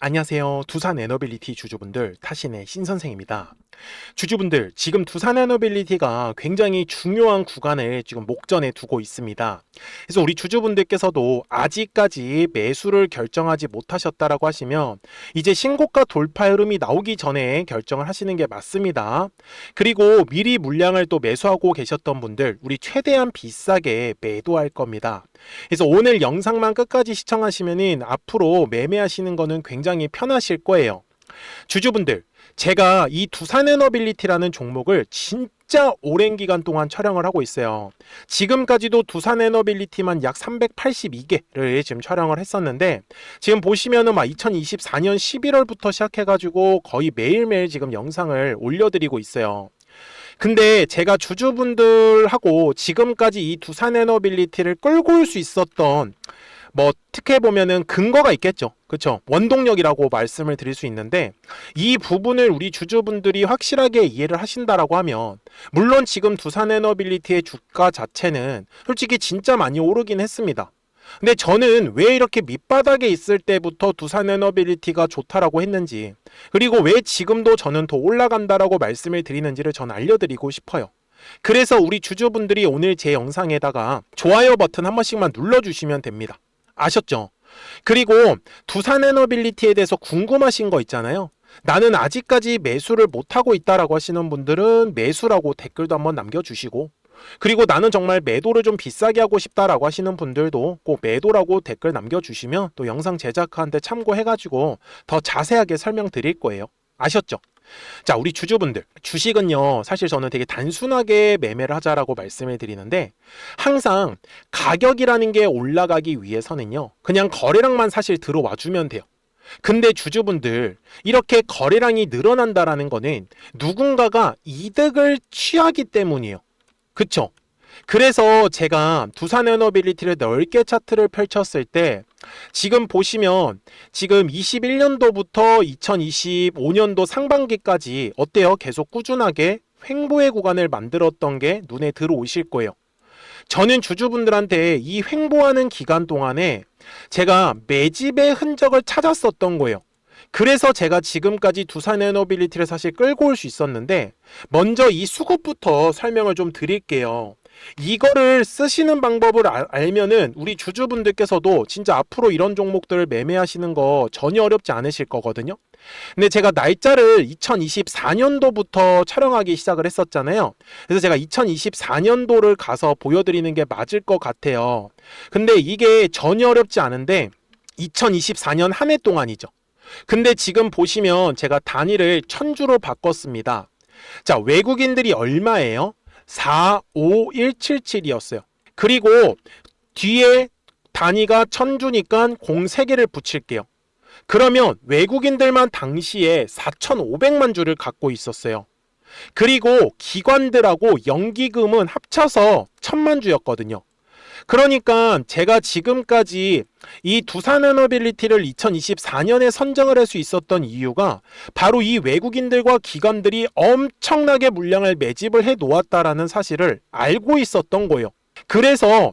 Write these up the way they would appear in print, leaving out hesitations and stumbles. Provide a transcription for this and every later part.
안녕하세요. 두산 에너빌리티 주주분들, 타신의 신선생입니다. 주주분들, 지금 두산 에너빌리티가 굉장히 중요한 구간을 지금 목전에 두고 있습니다. 그래서 우리 주주분들께서도 아직까지 매수를 결정하지 못하셨다라고 하시면 이제 신고가 돌파 흐름이 나오기 전에 결정을 하시는 게 맞습니다. 그리고 미리 물량을 또 매수하고 계셨던 분들, 우리 최대한 비싸게 매도할 겁니다. 그래서 오늘 영상만 끝까지 시청하시면은 앞으로 매매하시는 거는 굉장히 편하실 거예요. 주주분들, 제가 이 두산에너빌리티라는 종목을 진짜 오랜 기간 동안 촬영을 하고 있어요. 지금까지도 두산에너빌리티만 약 382개를 지금 촬영을 했었는데, 지금 보시면은 막 2024년 11월부터 시작해가지고 거의 매일매일 지금 영상을 올려드리고 있어요. 근데 제가 주주분들하고 지금까지 이 두산에너빌리티를 끌고 올 수 있었던 어떻게 보면은 근거가 있겠죠. 그렇죠? 원동력이라고 말씀을 드릴 수 있는데 이 부분을 우리 주주분들이 확실하게 이해를 하신다라고 하면 물론 지금 두산에너빌리티의 주가 자체는 솔직히 진짜 많이 오르긴 했습니다. 근데 저는 왜 이렇게 밑바닥에 있을 때부터 두산에너빌리티가 좋다라고 했는지 그리고 왜 지금도 저는 더 올라간다라고 말씀을 드리는지를 저는 알려드리고 싶어요. 그래서 우리 주주분들이 오늘 제 영상에다가 좋아요 버튼 한 번씩만 눌러주시면 됩니다. 아셨죠? 그리고 두산에너빌리티에 대해서 궁금하신 거 있잖아요. 나는 아직까지 매수를 못하고 있다라고 하시는 분들은 매수라고 댓글도 한번 남겨주시고 그리고 나는 정말 매도를 좀 비싸게 하고 싶다라고 하시는 분들도 꼭 매도라고 댓글 남겨주시면 또 영상 제작하는데 참고해가지고 더 자세하게 설명드릴 거예요. 아셨죠? 자, 우리 주주분들, 주식은요, 사실 저는 되게 단순하게 매매를 하자라고 말씀을 드리는데 항상 가격이라는 게 올라가기 위해서는요, 그냥 거래량만 사실 들어와 주면 돼요. 근데 주주분들, 이렇게 거래량이 늘어난다라는 거는 누군가가 이득을 취하기 때문이에요. 그쵸? 그래서 제가 두산에너빌리티를 넓게 차트를 펼쳤을 때 지금 보시면 지금 21년도부터 2025년도 상반기까지 어때요? 계속 꾸준하게 횡보의 구간을 만들었던 게 눈에 들어오실 거예요. 저는 주주분들한테 이 횡보하는 기간 동안에 제가 매집의 흔적을 찾았었던 거예요. 그래서 제가 지금까지 두산에너빌리티를 사실 끌고 올 수 있었는데 먼저 이 수급부터 설명을 좀 드릴게요. 이거를 쓰시는 방법을 알면은 우리 주주분들께서도 진짜 앞으로 이런 종목들을 매매하시는 거 전혀 어렵지 않으실 거거든요. 근데 제가 날짜를 2024년도부터 촬영하기 시작을 했었잖아요. 그래서 제가 2024년도를 가서 보여드리는 게 맞을 것 같아요. 근데 이게 전혀 어렵지 않은데 2024년 한 해 동안이죠. 근데 지금 보시면 제가 단위를 1000주로 바꿨습니다. 자, 외국인들이 얼마예요? 45177이었어요. 그리고 뒤에 단위가 1000주니까 03개를 붙일게요. 그러면 외국인들만 당시에 4500만 주를 갖고 있었어요. 그리고 기관들하고 연기금은 합쳐서 1000만 주였거든요. 그러니까 제가 지금까지 이 두산에너빌리티를 2024년에 선정을 할 수 있었던 이유가 바로 이 외국인들과 기관들이 엄청나게 물량을 매집을 해 놓았다라는 사실을 알고 있었던 거예요. 그래서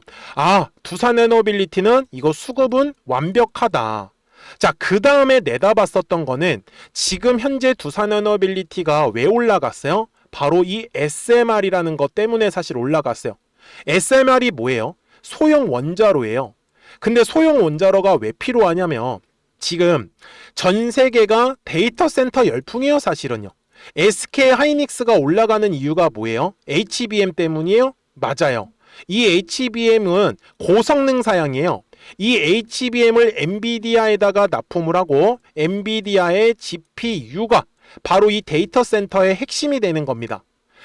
두산에너빌리티는 이거 수급은 완벽하다. 자, 그 다음에 내다봤었던 거는 지금 현재 두산에너빌리티가 왜 올라갔어요? 바로 이 SMR이라는 것 때문에 사실 올라갔어요. SMR이 뭐예요? 소형 원자로예요. 근데 소형 원자로가 왜 필요하냐면 지금 전 세계가 데이터 센터 열풍이에요, 사실은요. SK 하이닉스가 올라가는 이유가 뭐예요? HBM 때문이에요? 맞아요. 이 HBM은 고성능 사양이에요. 이 HBM을 엔비디아에다가 납품을 하고 엔비디아의 GPU가 바로 이 데이터 센터의 핵심이 되는 겁니다.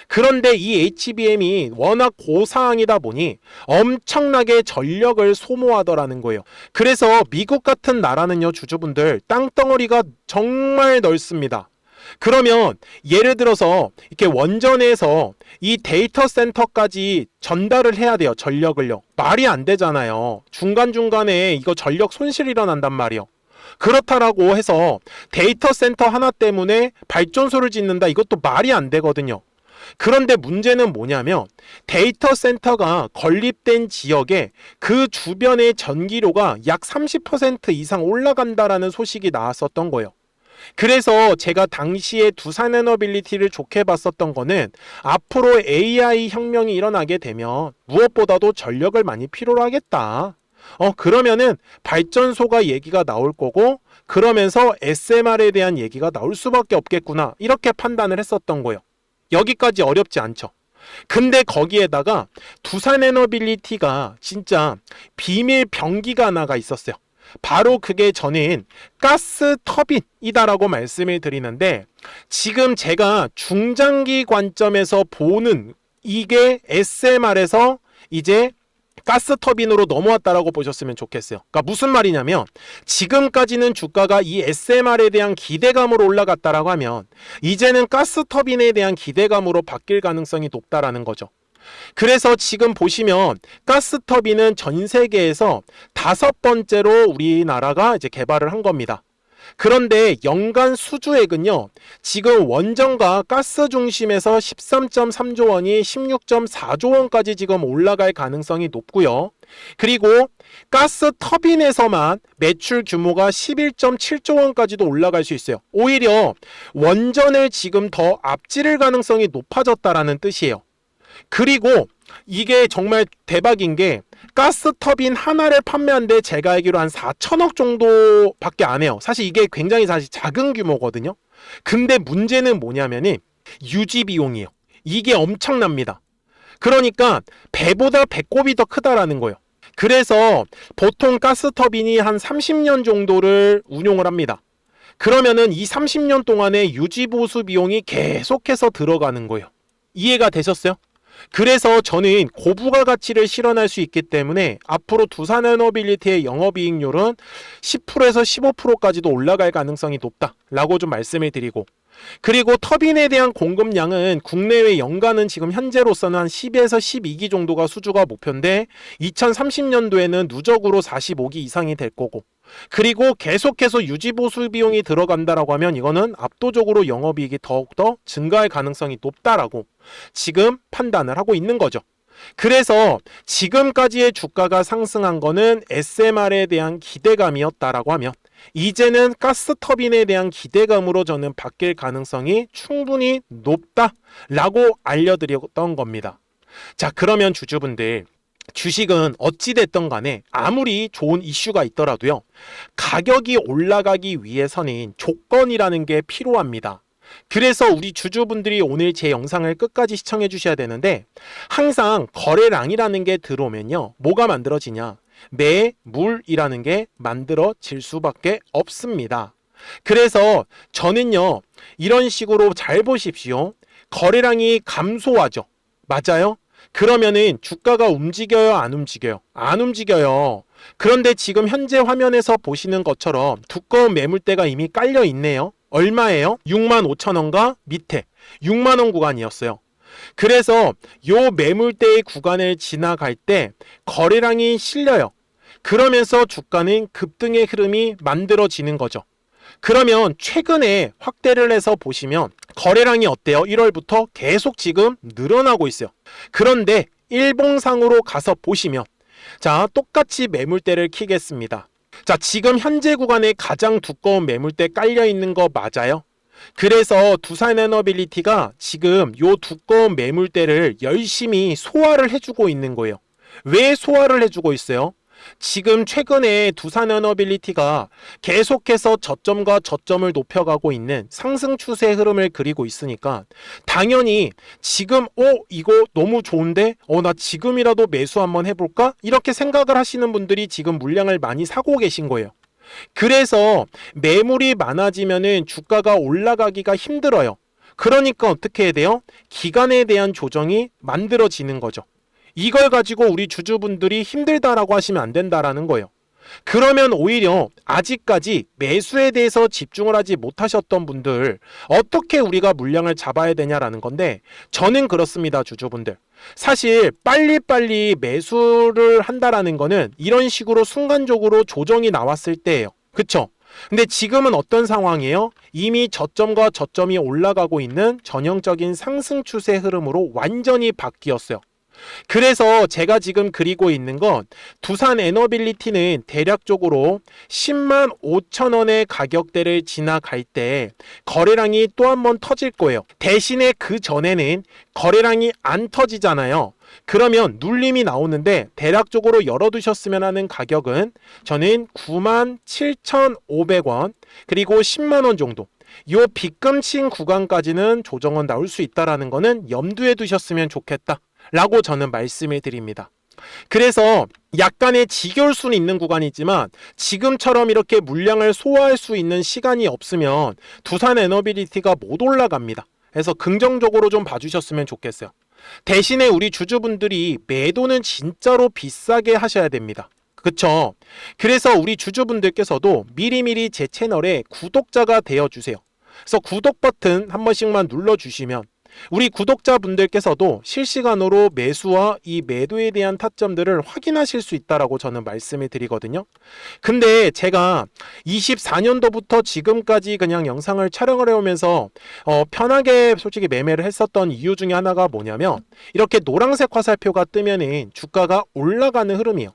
그런데 이 HBM이 워낙 고사양이다 보니 엄청나게 전력을 소모하더라는 거예요. 그래서 미국 같은 나라는요, 주주분들 땅덩어리가 정말 넓습니다. 그러면 예를 들어서 이렇게 원전에서 이 데이터 센터까지 전달을 해야 돼요, 전력을요. 말이 안 되잖아요. 중간중간에 이거 전력 손실이 일어난단 말이에요. 그렇다라고 해서 데이터 센터 하나 때문에 발전소를 짓는다, 이것도 말이 안 되거든요. 그런데 문제는 뭐냐면 데이터 센터가 건립된 지역에 그 주변의 전기료가 약 30% 이상 올라간다라는 소식이 나왔었던 거예요. 그래서 제가 당시에 두산에너빌리티를 좋게 봤었던 거는 앞으로 AI 혁명이 일어나게 되면 무엇보다도 전력을 많이 필요로 하겠다. 그러면은 발전소가 얘기가 나올 거고 그러면서 SMR에 대한 얘기가 나올 수밖에 없겠구나. 이렇게 판단을 했었던 거예요. 여기까지 어렵지 않죠. 근데 거기에다가 두산에너빌리티가 진짜 비밀 병기가 하나가 있었어요. 바로 그게 저는 가스 터빈이다라고 말씀을 드리는데 지금 제가 중장기 관점에서 보는 이게 SMR에서 이제 가스 터빈으로 넘어왔다라고 보셨으면 좋겠어요. 그러니까 무슨 말이냐면 지금까지는 주가가 이 SMR에 대한 기대감으로 올라갔다라고 하면 이제는 가스 터빈에 대한 기대감으로 바뀔 가능성이 높다라는 거죠. 그래서 지금 보시면 가스 터빈은 전 세계에서 5번째로 우리나라가 이제 개발을 한 겁니다. 그런데 연간 수주액은요, 지금 원전과 가스 중심에서 13.3조 원이 16.4조 원까지 지금 올라갈 가능성이 높고요. 그리고 가스 터빈에서만 매출 규모가 11.7조 원까지도 올라갈 수 있어요. 오히려 원전을 지금 더 앞지를 가능성이 높아졌다라는 뜻이에요. 그리고 이게 정말 대박인 게 가스 터빈 하나를 판매하는데 제가 알기로 한 4천억 정도밖에 안 해요. 사실 이게 굉장히 사실 작은 규모거든요. 근데 문제는 뭐냐면은 유지 비용이에요. 이게 엄청납니다. 그러니까 배보다 배꼽이 더 크다라는 거예요. 그래서 보통 가스 터빈이 한 30년 정도를 운용을 합니다. 그러면은 이 30년 동안의 유지 보수 비용이 계속해서 들어가는 거예요. 이해가 되셨어요? 그래서 저는 고부가 가치를 실현할 수 있기 때문에 앞으로 두산에너빌리티의 영업이익률은 10%에서 15%까지도 올라갈 가능성이 높다라고 좀 말씀을 드리고, 그리고 터빈에 대한 공급량은 국내외 연간은 지금 현재로서는 한 10에서 12기 정도가 수주가 목표인데 2030년도에는 누적으로 45기 이상이 될 거고, 그리고 계속해서 유지보수 비용이 들어간다라고 하면 이거는 압도적으로 영업이익이 더욱더 증가할 가능성이 높다라고 지금 판단을 하고 있는 거죠. 그래서 지금까지의 주가가 상승한 거는 SMR에 대한 기대감이었다라고 하면 이제는 가스 터빈에 대한 기대감으로 저는 바뀔 가능성이 충분히 높다라고 알려드렸던 겁니다. 자, 그러면 주주분들, 주식은 어찌됐든 간에 아무리 좋은 이슈가 있더라도요, 가격이 올라가기 위해서는 조건이라는 게 필요합니다. 그래서 우리 주주분들이 오늘 제 영상을 끝까지 시청해 주셔야 되는데, 항상 거래량이라는 게 들어오면요, 뭐가 만들어지냐? 매물이라는 게 만들어질 수밖에 없습니다. 그래서 저는요, 이런 식으로 잘 보십시오. 거래량이 감소하죠. 맞아요? 그러면은 주가가 움직여요, 안 움직여요? 안 움직여요. 그런데 지금 현재 화면에서 보시는 것처럼 두꺼운 매물대가 이미 깔려 있네요. 얼마예요? 65,000원과 밑에 6만원 구간이었어요. 그래서 요 매물대의 구간을 지나갈 때 거래량이 실려요. 그러면서 주가는 급등의 흐름이 만들어지는 거죠. 그러면 최근에 확대를 해서 보시면 거래량이 어때요? 1월부터 계속 지금 늘어나고 있어요. 그런데 일봉상으로 가서 보시면, 자, 똑같이 매물대를 키겠습니다. 자, 지금 현재 구간에 가장 두꺼운 매물대 깔려 있는 거 맞아요? 그래서 두산에너빌리티가 지금 요 두꺼운 매물대를 열심히 소화를 해주고 있는 거예요. 왜 소화를 해주고 있어요? 지금 최근에 두산에너빌리티가 계속해서 저점과 저점을 높여가고 있는 상승 추세 흐름을 그리고 있으니까 당연히 지금 이거 너무 좋은데 나 지금이라도 매수 한번 해볼까? 이렇게 생각을 하시는 분들이 지금 물량을 많이 사고 계신 거예요. 그래서 매물이 많아지면은 주가가 올라가기가 힘들어요. 그러니까 어떻게 해야 돼요? 기간에 대한 조정이 만들어지는 거죠. 이걸 가지고 우리 주주분들이 힘들다라고 하시면 안 된다라는 거예요. 그러면 오히려 아직까지 매수에 대해서 집중을 하지 못하셨던 분들, 어떻게 우리가 물량을 잡아야 되냐라는 건데, 저는 그렇습니다, 주주분들. 사실 빨리빨리 매수를 한다라는 거는 이런 식으로 순간적으로 조정이 나왔을 때예요. 그쵸? 근데 지금은 어떤 상황이에요? 이미 저점과 저점이 올라가고 있는 전형적인 상승 추세 흐름으로 완전히 바뀌었어요. 그래서 제가 지금 그리고 있는 건 두산 에너빌리티는 대략적으로 10만 5천 원의 가격대를 지나갈 때 거래량이 또 한 번 터질 거예요. 대신에 그 전에는 거래량이 안 터지잖아요. 그러면 눌림이 나오는데 대략적으로 열어두셨으면 하는 가격은 저는 9만 7,500원 그리고 10만 원 정도 요 빗금친 구간까지는 조정은 나올 수 있다라는 거는 염두에 두셨으면 좋겠다 라고 저는 말씀을 드립니다. 그래서 약간의 지겨울 수는 있는 구간이지만 지금처럼 이렇게 물량을 소화할 수 있는 시간이 없으면 두산 에너빌리티가 못 올라갑니다. 그래서 긍정적으로 좀 봐주셨으면 좋겠어요. 대신에 우리 주주분들이 매도는 진짜로 비싸게 하셔야 됩니다. 그쵸? 그래서 우리 주주분들께서도 미리미리 제 채널에 구독자가 되어주세요. 그래서 구독 버튼 한 번씩만 눌러주시면 우리 구독자분들께서도 실시간으로 매수와 이 매도에 대한 타점들을 확인하실 수 있다라고 저는 말씀을 드리거든요. 근데 제가 24년도부터 지금까지 그냥 영상을 촬영을 해오면서 편하게 솔직히 매매를 했었던 이유 중에 하나가 뭐냐면 이렇게 노란색 화살표가 뜨면은 주가가 올라가는 흐름이에요.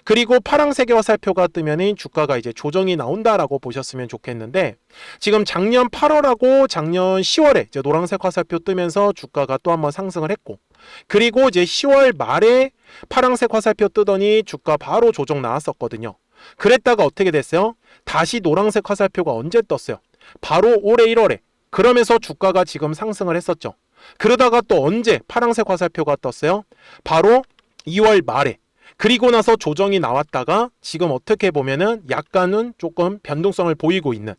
그리고 파란색의 화살표가 뜨면은 주가가 이제 조정이 나온다라고 보셨으면 좋겠는데 지금 작년 8월하고 작년 10월에 이제 노란색 화살표 뜨면서 주가가 또 한번 상승을 했고 그리고 이제 10월 말에 파란색 화살표 뜨더니 주가 바로 조정 나왔었거든요. 그랬다가 어떻게 됐어요? 다시 노란색 화살표가 언제 떴어요? 바로 올해 1월에. 그러면서 주가가 지금 상승을 했었죠. 그러다가 또 언제 파란색 화살표가 떴어요? 바로 2월 말에. 그리고 나서 조정이 나왔다가 지금 어떻게 보면은 약간은 조금 변동성을 보이고 있는.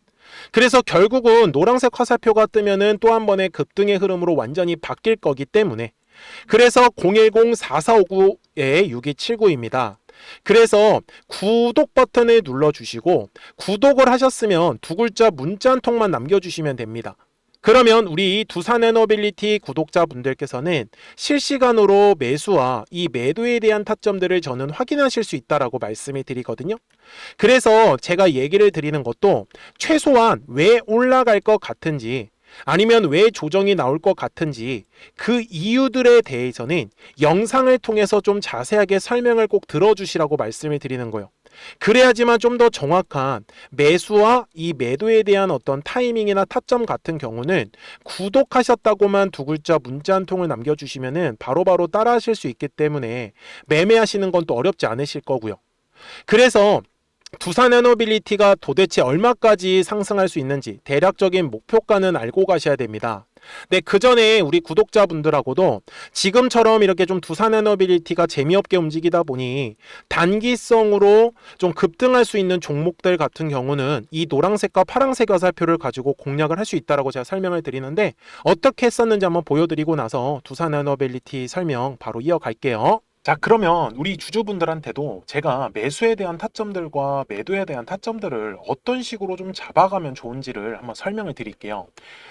그래서 결국은 노란색 화살표가 뜨면은 또 한 번의 급등의 흐름으로 완전히 바뀔 거기 때문에 그래서 010-4459-6279입니다. 그래서 구독 버튼을 눌러주시고 구독을 하셨으면 두 글자 문자 한 통만 남겨주시면 됩니다. 그러면 우리 두산 에너빌리티 구독자분들께서는 실시간으로 매수와 이 매도에 대한 타점들을 저는 확인하실 수 있다라고 말씀을 드리거든요. 그래서 제가 얘기를 드리는 것도 최소한 왜 올라갈 것 같은지 아니면 왜 조정이 나올 것 같은지 그 이유들에 대해서는 영상을 통해서 좀 자세하게 설명을 꼭 들어주시라고 말씀을 드리는 거예요. 그래야지만 좀 더 정확한 매수와 이 매도에 대한 어떤 타이밍이나 타점 같은 경우는 구독하셨다고만 두 글자 문자 한 통을 남겨주시면은 바로바로 따라 하실 수 있기 때문에 매매하시는 건 또 어렵지 않으실 거고요. 그래서 두산 에너빌리티가 도대체 얼마까지 상승할 수 있는지 대략적인 목표가는 알고 가셔야 됩니다. 네, 그 전에 우리 구독자분들하고도 지금처럼 이렇게 좀 두산 에너빌리티가 재미없게 움직이다 보니 단기성으로 좀 급등할 수 있는 종목들 같은 경우는 이 노란색과 파란색 화살표를 가지고 공략을 할 수 있다라고 제가 설명을 드리는데 어떻게 했었는지 한번 보여드리고 나서 두산 에너빌리티 설명 바로 이어갈게요. 자, 그러면 우리 주주분들한테도 제가 매수에 대한 타점들과 매도에 대한 타점들을 어떤 식으로 좀 잡아가면 좋은지를 한번 설명을 드릴게요.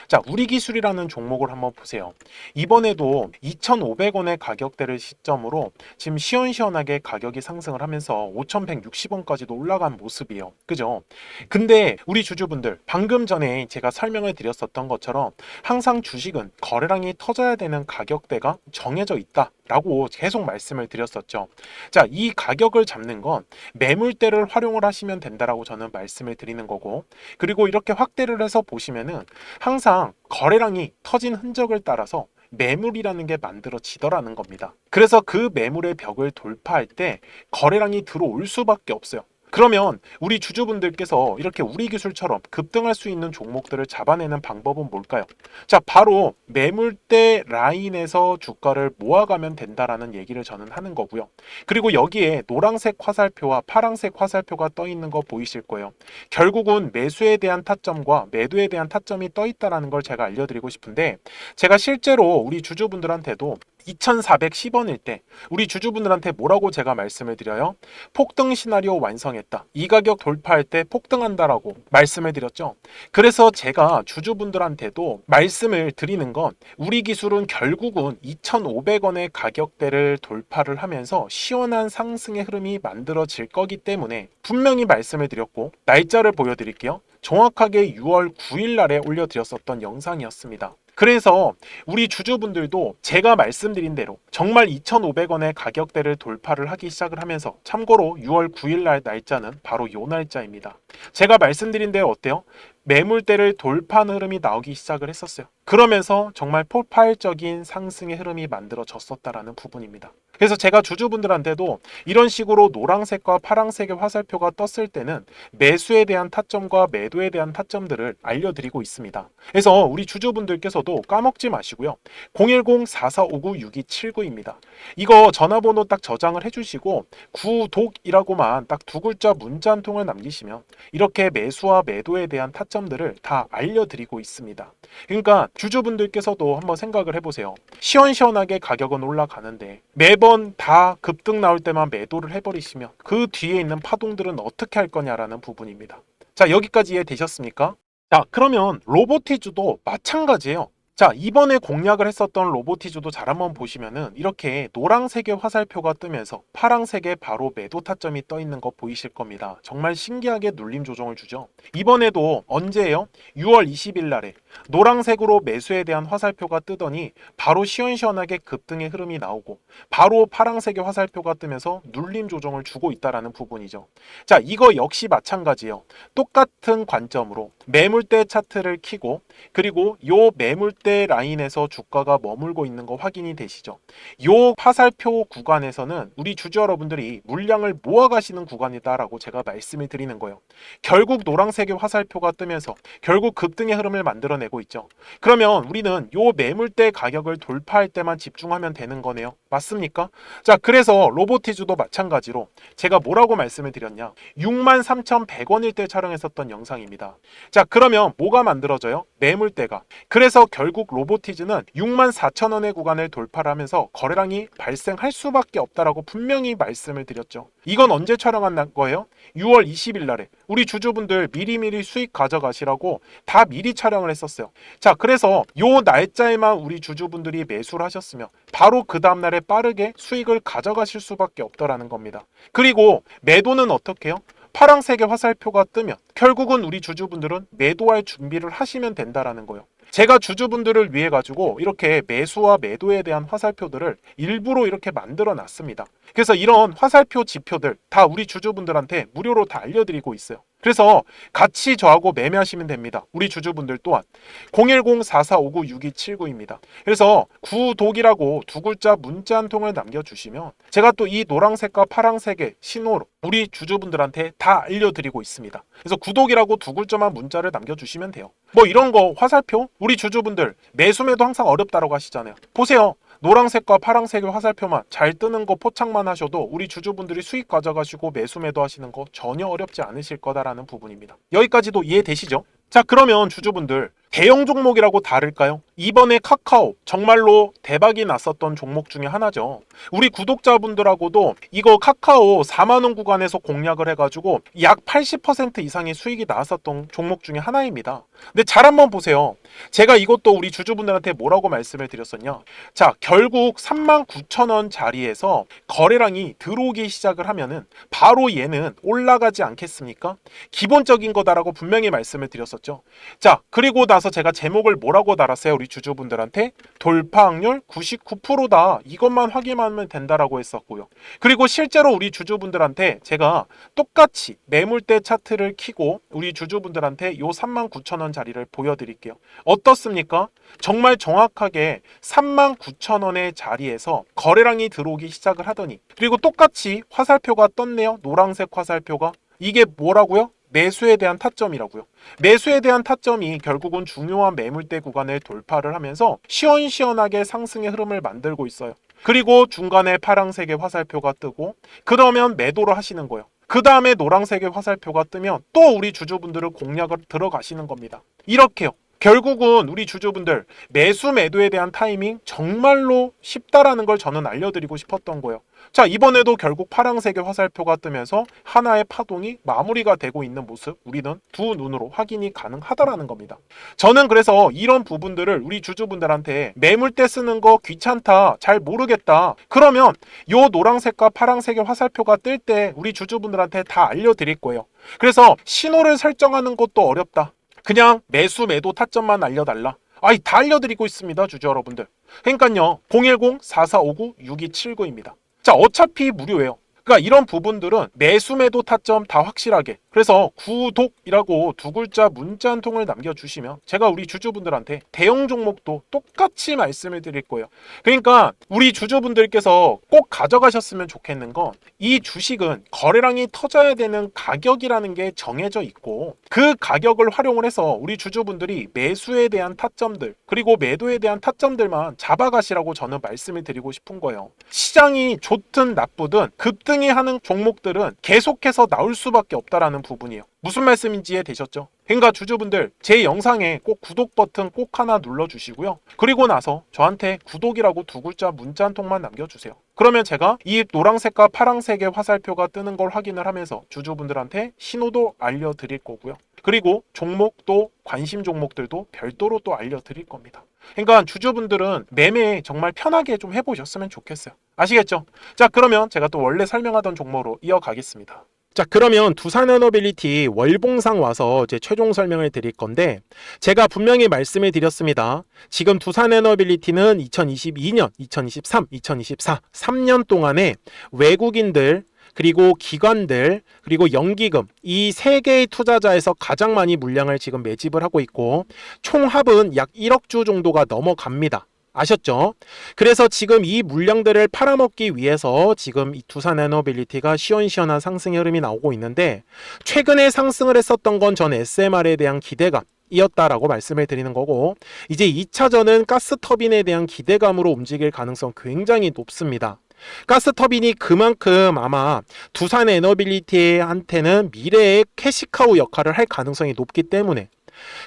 자, 우리 기술이라는 종목을 한번 보세요. 이번에도 2,500원의 가격대를 시점으로 지금 시원시원하게 가격이 상승을 하면서 5,160원까지도 올라간 모습이에요. 그죠? 근데 우리 주주분들 방금 전에 제가 설명을 드렸었던 것처럼 항상 주식은 거래량이 터져야 되는 가격대가 정해져 있다. 라고 계속 말씀을 드렸었죠. 자, 이 가격을 잡는 건 매물대를 활용을 하시면 된다라고 저는 말씀을 드리는 거고, 그리고 이렇게 확대를 해서 보시면은 항상 거래량이 터진 흔적을 따라서 매물이라는 게 만들어지더라는 겁니다. 그래서 그 매물의 벽을 돌파할 때 거래량이 들어올 수밖에 없어요. 그러면 우리 주주분들께서 이렇게 우리 기술처럼 급등할 수 있는 종목들을 잡아내는 방법은 뭘까요? 자, 바로 매물대 라인에서 주가를 모아가면 된다라는 얘기를 저는 하는 거고요. 그리고 여기에 노란색 화살표와 파란색 화살표가 떠 있는 거 보이실 거예요. 결국은 매수에 대한 타점과 매도에 대한 타점이 떠 있다라는 걸 제가 알려드리고 싶은데 제가 실제로 우리 주주분들한테도 2410원일 때 우리 주주분들한테 뭐라고 제가 말씀을 드려요? 폭등 시나리오 완성했다. 이 가격 돌파할 때 폭등한다라고 말씀을 드렸죠. 그래서 제가 주주분들한테도 말씀을 드리는 건 우리 기술은 결국은 2,500원의 가격대를 돌파를 하면서 시원한 상승의 흐름이 만들어질 거기 때문에 분명히 말씀을 드렸고 날짜를 보여드릴게요. 정확하게 6월 9일 날에 올려드렸었던 영상이었습니다. 그래서 우리 주주분들도 제가 말씀드린 대로 정말 2,500원의 가격대를 돌파를 하기 시작을 하면서, 참고로 6월 9일 날 날짜는 바로 요 날짜입니다. 제가 말씀드린 대로 어때요? 매물대를 돌파하는 흐름이 나오기 시작을 했었어요. 그러면서 정말 폭발적인 상승의 흐름이 만들어졌었다라는 부분입니다. 그래서 제가 주주분들한테도 이런 식으로 노란색과 파란색의 화살표가 떴을 때는 매수에 대한 타점과 매도에 대한 타점들을 알려드리고 있습니다. 그래서 우리 주주분들께서도 까먹지 마시고요. 010-4459-6279입니다. 이거 전화번호 딱 저장을 해주시고 구독이라고만 딱 두 글자 문자 한 통을 남기시면 이렇게 매수와 매도에 대한 타점들을 다 알려드리고 있습니다. 그러니까 주주분들께서도 한번 생각을 해보세요. 시원시원하게 가격은 올라가는데 매번 다 급등 나올 때만 매도를 해버리시면 그 뒤에 있는 파동들은 어떻게 할 거냐라는 부분입니다. 자, 여기까지 이해되셨습니까? 자, 그러면 로보티즈도 마찬가지예요. 자, 이번에 공략을 했었던 로보티즈도 잘 한번 보시면은 이렇게 노란색의 화살표가 뜨면서 파란색에 바로 매도 타점이 떠 있는 거 보이실 겁니다. 정말 신기하게 눌림 조정을 주죠. 이번에도 언제예요? 6월 20일 날에 노란색으로 매수에 대한 화살표가 뜨더니 바로 시원시원하게 급등의 흐름이 나오고 바로 파란색의 화살표가 뜨면서 눌림 조정을 주고 있다라는 부분이죠. 자, 이거 역시 마찬가지예요. 똑같은 관점으로 매물대 차트를 켜고 그리고 요 매물대 라인에서 주가가 머물고 있는 거 확인이 되시죠? 요 화살표 구간에서는 우리 주주 여러분들이 물량을 모아가시는 구간이다라고 제가 말씀을 드리는 거예요. 결국 노란색의 화살표가 뜨면서 결국 급등의 흐름을 만들어내고 있죠. 그러면 우리는 요 매물대 가격을 돌파할 때만 집중하면 되는 거네요. 맞습니까? 자, 그래서 로보티즈도 마찬가지로 제가 뭐라고 말씀을 드렸냐? 63,100원일 때 촬영했었던 영상입니다. 자, 그러면 뭐가 만들어져요? 매물대가. 그래서 결국 로보티즈는 64,000원의 구간을 돌파를 하면서 거래량이 발생할 수밖에 없다라고 분명히 말씀을 드렸죠. 이건 언제 촬영한 거예요? 6월 20일 날에 우리 주주분들 미리미리 수익 가져가시라고 다 미리 촬영을 했었어요. 자, 그래서 요 날짜에만 우리 주주분들이 매수를 하셨으면 바로 그 다음날에 빠르게 수익을 가져가실 수밖에 없더라는 겁니다. 그리고 매도는 어떻게 해요? 파란색의 화살표가 뜨면 결국은 우리 주주분들은 매도할 준비를 하시면 된다라는 거예요. 제가 주주분들을 위해 가지고 이렇게 매수와 매도에 대한 화살표들을 일부러 이렇게 만들어 놨습니다. 그래서 이런 화살표 지표들 다 우리 주주분들한테 무료로 다 알려드리고 있어요. 그래서 같이 저하고 매매하시면 됩니다. 우리 주주분들 또한 010-4459-6279입니다. 그래서 구독이라고 두 글자 문자 한 통을 남겨주시면 제가 또 이 노란색과 파란색의 신호로 우리 주주분들한테 다 알려드리고 있습니다. 그래서 구독이라고 두 글자만 문자를 남겨주시면 돼요. 뭐 이런 거 화살표 우리 주주분들 매수매도 항상 어렵다고 하시잖아요. 보세요. 노란색과 파란색의 화살표만 잘 뜨는 거 포착만 하셔도 우리 주주분들이 수익 가져가시고 매수매도 하시는 거 전혀 어렵지 않으실 거다라는 부분입니다. 여기까지도 이해되시죠? 자, 그러면 주주분들 대형 종목이라고 다를까요? 이번에 카카오 정말로 대박이 났었던 종목 중에 하나죠. 우리 구독자분들하고도 이거 카카오 4만원 구간에서 공략을 해가지고 약 80% 이상의 수익이 나왔었던 종목 중에 하나입니다. 근데 잘 한번 보세요. 제가 이것도 우리 주주분들한테 뭐라고 말씀을 드렸었냐? 자, 결국 39,000원 자리에서 거래량이 들어오기 시작을 하면은 바로 얘는 올라가지 않겠습니까? 기본적인 거다라고 분명히 말씀을 드렸었죠. 자, 그리고 나서 제가 제목을 뭐라고 달았어요? 우리 주주분들한테 돌파 확률 99%다. 이것만 확인하면 된다라고 했었고요. 그리고 실제로 우리 주주분들한테 제가 똑같이 매물대 차트를 켜고 우리 주주분들한테 요 39,000원 자리를 보여드릴게요. 어떻습니까? 정말 정확하게 39,000원의 자리에서 거래량이 들어오기 시작을 하더니 그리고 똑같이 화살표가 떴네요. 노란색 화살표가. 이게 뭐라고요? 매수에 대한 타점이라고요. 매수에 대한 타점이 결국은 중요한 매물대 구간을 돌파를 하면서 시원시원하게 상승의 흐름을 만들고 있어요. 그리고 중간에 파란색의 화살표가 뜨고 그러면 매도를 하시는 거예요. 그 다음에 노란색의 화살표가 뜨면 또 우리 주주분들을 공략을 들어가시는 겁니다. 이렇게요. 결국은 우리 주주분들 매수 매도에 대한 타이밍 정말로 쉽다라는 걸 저는 알려드리고 싶었던 거예요. 자, 이번에도 결국 파란색의 화살표가 뜨면서 하나의 파동이 마무리가 되고 있는 모습, 우리는 두 눈으로 확인이 가능하다라는 겁니다. 저는 그래서 이런 부분들을 우리 주주분들한테 매물대 쓰는 거 귀찮다, 잘 모르겠다, 그러면 요 노란색과 파란색의 화살표가 뜰 때 우리 주주분들한테 다 알려드릴 거예요. 그래서 신호를 설정하는 것도 어렵다, 그냥 매수 매도 타점만 알려달라, 아이 다 알려드리고 있습니다, 주주 여러분들. 그러니까요, 010-4459-6279입니다. 자, 어차피 무료예요. 그러니까 이런 부분들은 매수 매도 타점 다 확실하게, 그래서 구독이라고 두 글자 문자 한 통을 남겨주시면 제가 우리 주주분들한테 대형 종목도 똑같이 말씀을 드릴 거예요. 그러니까 우리 주주분들께서 꼭 가져가셨으면 좋겠는 건, 이 주식은 거래량이 터져야 되는 가격이라는 게 정해져 있고, 그 가격을 활용을 해서 우리 주주분들이 매수에 대한 타점들 그리고 매도에 대한 타점들만 잡아가시라고 저는 말씀을 드리고 싶은 거예요. 시장이 좋든 나쁘든 급등이 하는 종목들은 계속해서 나올 수밖에 없다라는 부분이에요. 무슨 말씀인지 이해되셨죠? 그러니까 주주분들, 제 영상에 꼭 구독 버튼 꼭 하나 눌러주시고요. 그리고 나서 저한테 구독이라고 두 글자 문자 한 통만 남겨주세요. 그러면 제가 이 노란색과 파란색의 화살표가 뜨는 걸 확인을 하면서 주주분들한테 신호도 알려드릴 거고요. 그리고 종목도, 관심 종목들도 별도로 또 알려드릴 겁니다. 그러니까 주주분들은 매매 정말 편하게 좀 해보셨으면 좋겠어요. 아시겠죠? 자, 그러면 제가 또 원래 설명하던 종목으로 이어가겠습니다. 자, 그러면 두산에너빌리티 월봉상 와서 이제 최종 설명을 드릴 건데, 제가 분명히 말씀을 드렸습니다. 지금 두산에너빌리티는 2022년, 2023, 2024 3년 동안에 외국인들 그리고 기관들 그리고 연기금, 이 세 개의 투자자에서 가장 많이 물량을 지금 매집을 하고 있고, 총합은 약 1억 주 정도가 넘어갑니다. 아셨죠? 그래서 지금 이 물량들을 팔아먹기 위해서 지금 이 두산에너빌리티가 시원시원한 상승 흐름이 나오고 있는데, 최근에 상승을 했었던 건 전 SMR에 대한 기대감 이었다라고 말씀을 드리는 거고, 이제 2차전은 가스터빈에 대한 기대감으로 움직일 가능성 굉장히 높습니다. 가스터빈이 그만큼 아마 두산에너빌리티한테는 미래의 캐시카우 역할을 할 가능성이 높기 때문에,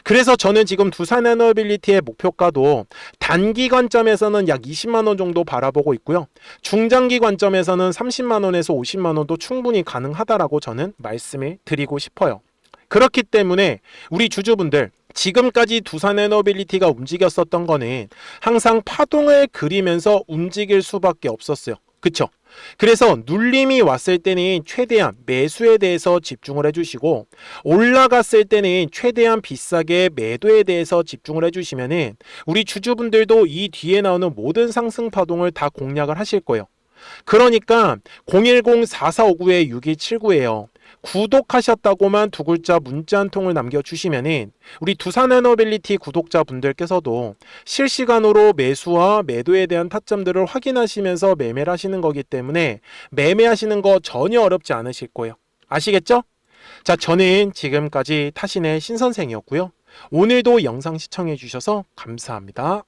그래서 저는 지금 두산에너빌리티의 목표가도 단기 관점에서는 약 20만 원 정도 바라보고 있고요. 중장기 관점에서는 30만 원에서 50만 원도 충분히 가능하다라고 저는 말씀을 드리고 싶어요. 그렇기 때문에 우리 주주분들, 지금까지 두산에너빌리티가 움직였었던 거는 항상 파동을 그리면서 움직일 수밖에 없었어요. 그쵸? 그래서 눌림이 왔을 때는 최대한 매수에 대해서 집중을 해주시고, 올라갔을 때는 최대한 비싸게 매도에 대해서 집중을 해주시면은 우리 주주분들도 이 뒤에 나오는 모든 상승 파동을 다 공략을 하실 거예요. 그러니까 010-4459-6279예요. 구독하셨다고만 두 글자 문자 한 통을 남겨주시면은 우리 두산에너빌리티 구독자분들께서도 실시간으로 매수와 매도에 대한 타점들을 확인하시면서 매매를 하시는 거기 때문에 매매하시는 거 전혀 어렵지 않으실 거예요. 아시겠죠? 자, 저는 지금까지 타신의 신선생이었고요. 오늘도 영상 시청해 주셔서 감사합니다.